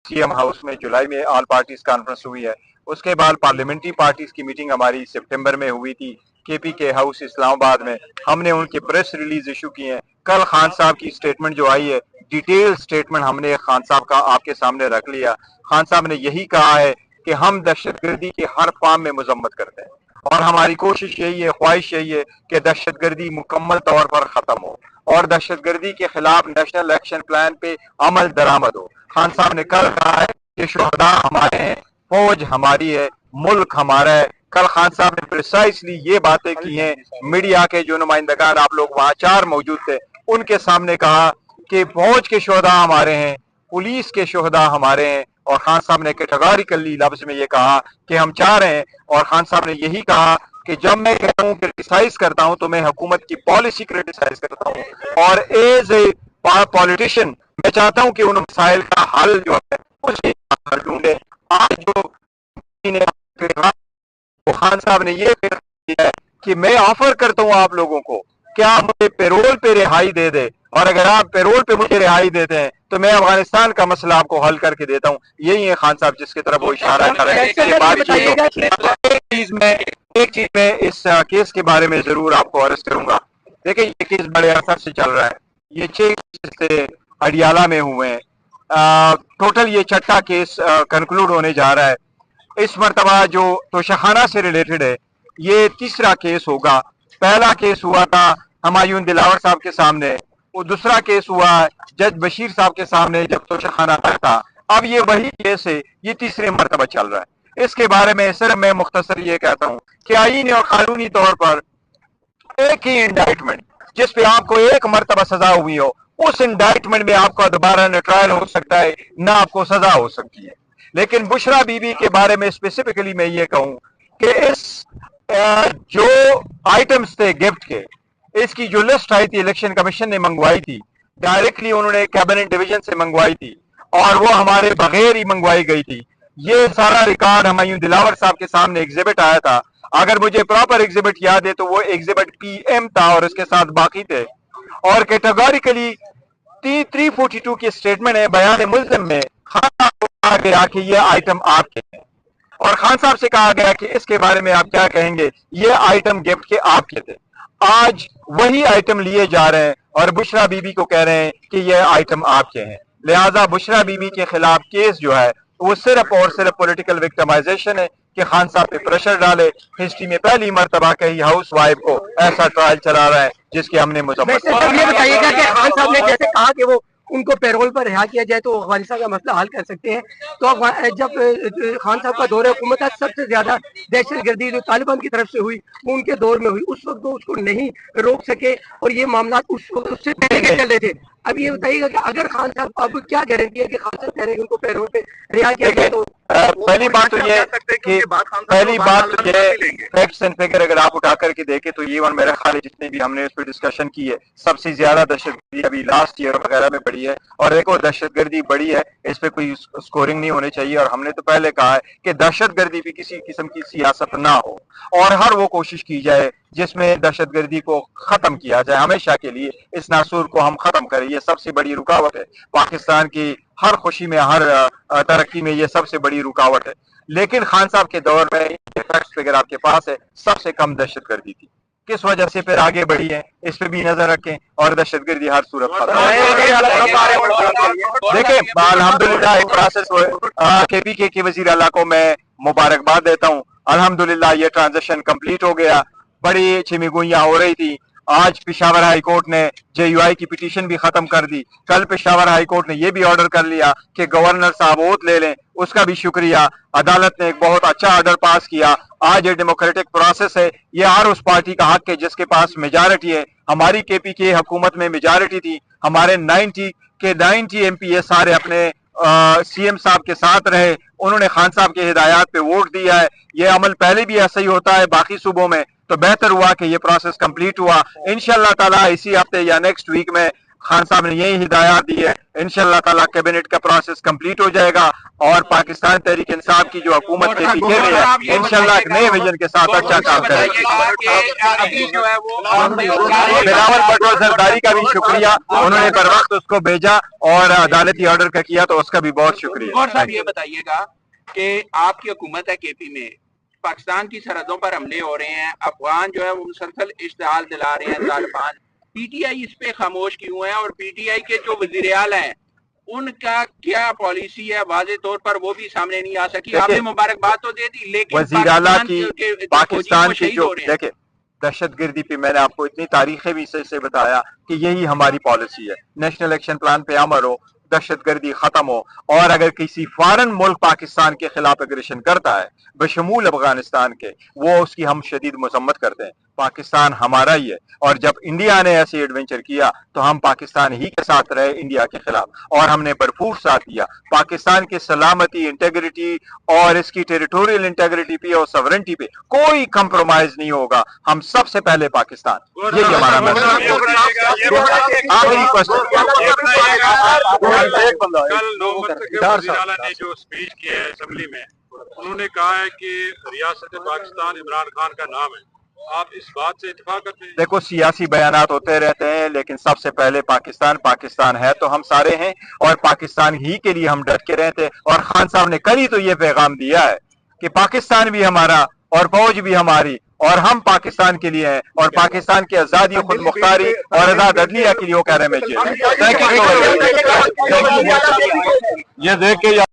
CM house में जुलाई में all parties conference हुई है। उसके बाद पार्लियामेंट्री पार्टीज की मीटिंग हमारी सितंबर में हुई थी KPK हाउस इस्लामाबाद में। हमने उनके प्रेस रिलीज इशू किए हैं। कल खान साहब की स्टेटमेंट जो आई है, डिटेल स्टेटमेंट हमने खान साहब का आपके सामने रख लिया। खान साहब ने यही कहा है कि हम दहशतगर्दी के हर फॉर्म में मजम्मत करते हैं और हमारी कोशिश यही है, ख्वाहिश यही है कि दहशतगर्दी मुकम्मल तौर पर खत्म हो और दहशतगर्दी के खिलाफ नेशनल एक्शन प्लान पे अमल दरामद हो। खान साहब ने कल कहा है कि शुहदा हमारे हैं, फौज हमारी है, मुल्क हमारा है। कल खान साहब ने प्रिसाइसली ये बातें की हैं। मीडिया के जो नुमाइंदगान, आप लोग वहाँ 4 मौजूद थे, उनके सामने कहा कि फौज के शुहदा हमारे हैं, पुलिस के शुहदा हमारे हैं। और खान साहब ने कैटेगोरिकली लफ्ज में ये कहा कि हम चाह रहे हैं। और खान साहब ने यही कहा कि जब मैं कहता हूँ क्रिटिसाइज करता हूँ तो मैं हुकूमत की पॉलिसी क्रिटिसाइज करता हूँ और एज ए पॉलिटिशियन मैं चाहता हूँ कि उन मसाइल का हल जो है उसके ढूंढे। आज जो खान साहब ने ये किया है कि मैं ऑफर करता हूँ आप लोगों को, क्या मुझे पेरोल पे रिहाई दे दे, और अगर आप पेरोल पे मुझे रिहाई देते हैं तो मैं अफगानिस्तान का मसला आपको हल करके देता हूँ। यही है खान साहब जिसकी तरफ वो इशारा कर रहे हैं। एक चीज में इस केस के बारे में जरूर आपको अर्ज करूंगा। देखिए, ये केस बड़े असर से चल रहा है। ये 6 केस अडियाला में हुए हैं। टोटल ये 6ठा केस कंक्लूड होने जा रहा है। इस मरतबा जो तोशाखाना से रिलेटेड है, ये 3रा केस होगा। पहला केस हुआ था हुमायूं दिलावर साहब के सामने, वो दूसरा केस हुआ जज बशीर साहब के सामने जब तोशाखाना था। अब ये वही केस है, ये 3रे मरतबा चल रहा है। इसके बारे में सिर्फ मैं मुख्तसर ये कहता हूँ कि आईनी और कानूनी तौर पर एक ही इंडाइटमेंट जिस पे आपको एक मरतबा सजा हुई हो, उस इंडाइटमेंट में आपका दोबारा न ट्रायल हो सकता है, ना आपको सजा हो सकती है। लेकिन बुशरा बीबी के बारे में स्पेसिफिकली मैं ये कहूं कि इस जो आइटम्स थे गिफ्ट के, इसकी जो लिस्ट आई थी इलेक्शन कमीशन ने मंगवाई थी, डायरेक्टली उन्होंने कैबिनेट डिवीजन से मंगवाई थी और वो हमारे बगैर ही मंगवाई गई थी। ये सारा रिकॉर्ड हुमायूं दिलावर साहब के सामने एग्जिबिट आया था। अगर मुझे प्रॉपर एग्जिबिट याद है तो वो एग्जिबिट PM था और उसके साथ बाकी थे। और कैटेगोरिकली 342 की स्टेटमेंट है बयान मुल्ज़िम में, खान साहब को कहा गया कि ये आइटम आपके हैं और खान साहब से कहा गया कि इसके बारे में आप क्या कहेंगे, ये आइटम गिफ्ट के आपके थे। आज वही आइटम लिए जा रहे हैं और बुशरा बीबी को कह रहे हैं कि ये आइटम आपके हैं। लिहाजा बुशरा बीबी के खिलाफ केस जो है वो सिर्फ और सिर्फ पॉलिटिकल विक्टिमाइजेशन है कि खान साहब पे प्रेशर डाले। हिस्ट्री में पहली मर्तबा कहीं हाउस वाइफ को ऐसा ट्रायल चला रहा है जिसकी हमने मुजम्मत। ये बताइएगा कि खान साहब ने जैसे कहा कि वो उनको पैरोल पर रिहा किया जाए तो अफगानिस्तान का मसला हल कर सकते हैं, तो जब खान साहब का दौरे हुकूमत सबसे ज्यादा दहशतगर्दी जो तालिबान की तरफ से हुई वो उनके दौर में हुई, उस वक्त वो उसको नहीं रोक सके और ये मामला उससे पहले के चल रहे थे। अब ये बताइएगा कि अगर खान साहब, अब क्या गारंटी है कि खान साहब कह रहे हैं उनको पैरोल पे रिहा किया जाए? तो पहली बात तो ये फैक्ट्स एंड फिगर अगर आप उठा करके देखें तो ये मेरा ख्याल है जितने भी हमने इस पर डिस्कशन की है, सबसे ज्यादा दहशतगर्दी अभी लास्ट ईयर वगैरह में बढ़ी है। और एक और दहशतगर्दी बढ़ी है, इस पे कोई स्कोरिंग नहीं होनी चाहिए। और हमने तो पहले कहा है कि दहशतगर्दी पे किसी किस्म की सियासत ना हो और हर वो कोशिश की जाए जिसमें दहशतगर्दी को खत्म किया जाए, हमेशा के लिए इस नासूर को हम खत्म करें। ये सबसे बड़ी रुकावट है पाकिस्तान की हर खुशी में, हर तरक्की में, ये सबसे बड़ी रुकावट है। लेकिन खान साहब के दौर में फैक्ट्स फिगर आपके पास है, सबसे कम दहशतगर्दी थी। किस वजह से फिर आगे बढ़ी है, इस पे भी नजर रखें और दहशतगर्दी हर सूरत देखिए। अल्हम्दुलिल्लाह एक प्रोसेस KPK के वजीर आला को मैं मुबारकबाद देता हूँ। अल्हम्दुलिल्लाह ये ट्रांजेक्शन कंप्लीट हो गया। बड़ी छिमीगुइयां हो रही थी। आज पेशावर हाई कोर्ट ने JUI की पिटीशन भी खत्म कर दी। कल पेशावर हाई कोर्ट ने यह भी ऑर्डर कर लिया कि गवर्नर साहब ओथ ले लें, उसका भी शुक्रिया। अदालत ने एक बहुत अच्छा ऑर्डर पास किया। आज ये डेमोक्रेटिक प्रोसेस है, ये हर उस पार्टी का हक है जिसके पास मेजॉरिटी है। हमारी KPK हुकूमत में मेजॉरिटी थी, हमारे 90 के 90 MP सारे अपने CM साहब के साथ रहे, उन्होंने खान साहब के हिदायत पे वोट दिया है। ये अमल पहले भी ऐसा ही होता है बाकी सूबों में, तो बेहतर हुआ कि ये प्रोसेस कंप्लीट हुआ। इंशाअल्लाह ताला इसी हफ्ते या नेक्स्ट वीक में खान साहब ने यही हिदायत दी है। इंशाल्लाह ताला कैबिनेट का प्रोसेस कंप्लीट हो जाएगा और पाकिस्तान तहरीक इंसाफ की जो हुकूमत के पीछे में है इंशाल्लाह एक नए विजन के साथ अच्छा काम करेगी। बिलावल भुट्टो जरदारी का भी शुक्रिया, उन्होंने बर वक्त उसको भेजा और अदालती ऑर्डर का किया, तो उसका भी बहुत शुक्रिया। और साहब ये बताइएगा कि आपकी हुकूमत है केपी में, पाकिस्तान की सरहदों पर हमले हो रहे हैं, अफगान जो है वो मुसलसल इश्तिहाल दिला रहे हैं तालिबान, पीटीआई इस पे खामोश क्यों है? और पीटीआई के जो वज़ीर-ए-आला हैं उनका क्या पॉलिसी है? वाज़े तौर पर वो भी सामने नहीं आ सकी। आपने मुबारकबाद तो दे दी, लेकिन वज़ीर-ए-आला की पाकिस्तान की जो देखे दहशतगर्दी पे मैंने आपको इतनी तारीखें भी से बताया कि यही हमारी पॉलिसी है। नेशनल एक्शन प्लान पे अमल हो, दहशतगर्दी खत्म हो, और अगर किसी फॉरेन मुल्क पाकिस्तान के खिलाफ एग्रेशन करता है बशमूल अफगानिस्तान के, वो उसकी हम शदीद मजम्मत करते हैं। पाकिस्तान हमारा ही है, और जब इंडिया ने ऐसे एडवेंचर किया तो हम पाकिस्तान ही के साथ रहे इंडिया के खिलाफ, और हमने भरपूर साथ दिया। पाकिस्तान की सलामती, इंटेग्रिटी और इसकी टेरिटोरियल इंटेग्रिटी पे और सॉवरेनिटी पे कोई कंप्रोमाइज नहीं होगा। हम सबसे पहले पाकिस्तान, यही हमारा मैसेज। आखिरी क्वेश्चन, कल वज़ीर-ए-आला ने जो स्पीच की है असेंबली में, उन्होंने कहा है कि रियासत पाकिस्तान इमरान खान का नाम है। आप इस बात से इत्तेफाक करते हैं? देखो, सियासी बयानात होते रहते हैं, लेकिन सबसे पहले पाकिस्तान, पाकिस्तान है तो हम सारे हैं, और पाकिस्तान ही के लिए हम डट के रहते हैं। और खान साहब ने कल ही तो ये पैगाम दिया है कि पाकिस्तान भी हमारा और फौज भी हमारी, और हम पाकिस्तान के लिए हैं, और पाकिस्तान की आजादी, खुद मुख्तारी और आजाद अदलिया के लिए वो कह रहे हैं। मैं ये देख के